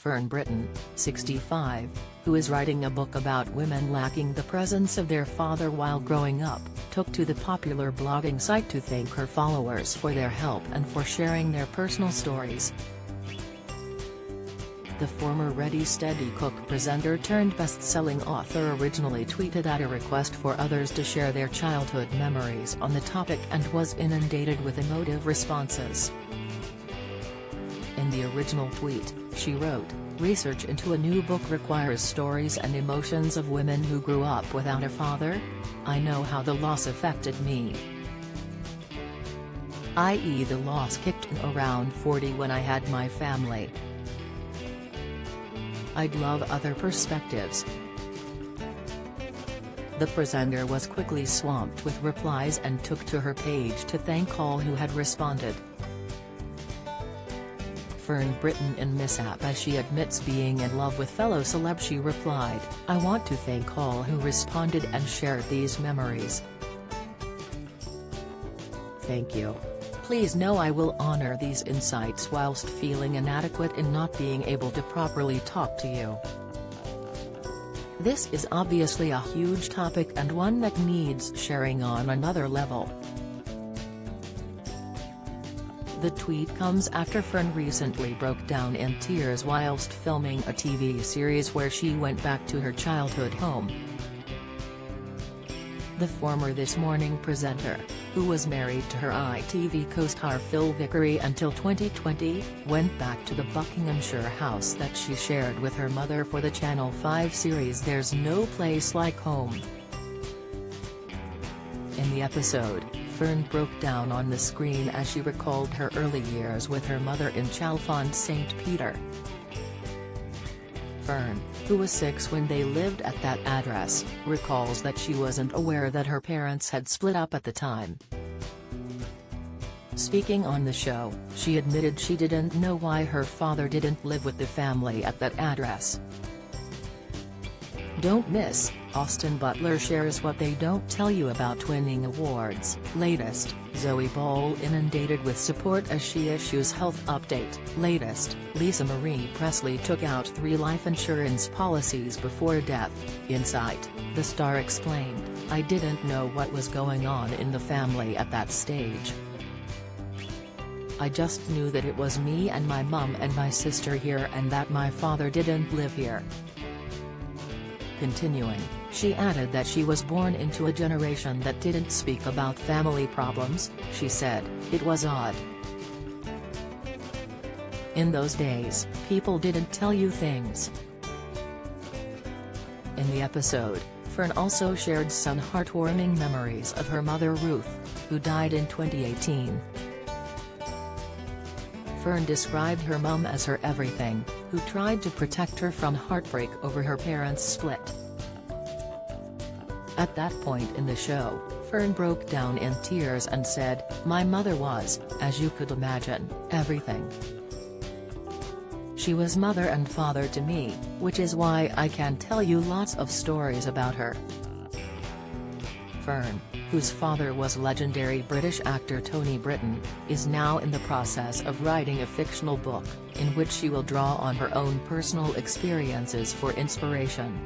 Fern Britton, 65, who is writing a book about women lacking the presence of their father while growing up, took to the popular blogging site to thank her followers for their help and for sharing their personal stories. The former Ready Steady Cook presenter turned best-selling author originally tweeted at a request for others to share their childhood memories on the topic and was inundated with emotive responses. In the original tweet, she wrote, "Research into a new book requires stories and emotions of women who grew up without a father. I know how the loss affected me. I.e. the loss kicked in around 40 when I had my family. I'd love other perspectives." The presenter was quickly swamped with replies and took to her page to thank all who had responded. Fern Britton in mishap as she admits being in love with fellow celeb. She replied, "I want to thank all who responded and shared these memories. Thank you. Please know I will honor these insights whilst feeling inadequate in not being able to properly talk to you. This is obviously a huge topic and one that needs sharing on another level." The tweet comes after Fern recently broke down in tears whilst filming a TV series where she went back to her childhood home. The former This Morning presenter, who was married to her ITV co-star Phil Vickery until 2020, went back to the Buckinghamshire house that she shared with her mother for the Channel 5 series There's No Place Like Home. In the episode, Fern broke down on the screen as she recalled her early years with her mother in Chalfont St Peter. Fern, who was 6 when they lived at that address, recalls that she wasn't aware that her parents had split up at the time. Speaking on the show, she admitted she didn't know why her father didn't live with the family at that address. Don't miss, Austin Butler shares what they don't tell you about winning awards. Latest, Zoe Ball inundated with support as she issues health update. Latest, Lisa Marie Presley took out 3 life insurance policies before death. Insight, the star explained, "I didn't know what was going on in the family at that stage. I just knew that it was me and my mum and my sister here and that my father didn't live here." Continuing, she added that she was born into a generation that didn't speak about family problems. She said, "It was odd. In those days, people didn't tell you things." In the episode, Fern also shared some heartwarming memories of her mother Ruth, who died in 2018. Fern described her mum as her everything, who tried to protect her from heartbreak over her parents' split. At that point in the show, Fern broke down in tears and said, "My mother was, as you could imagine, everything. She was mother and father to me, which is why I can tell you lots of stories about her." Fern, whose father was legendary British actor Tony Britton, is now in the process of writing a fictional book, in which she will draw on her own personal experiences for inspiration.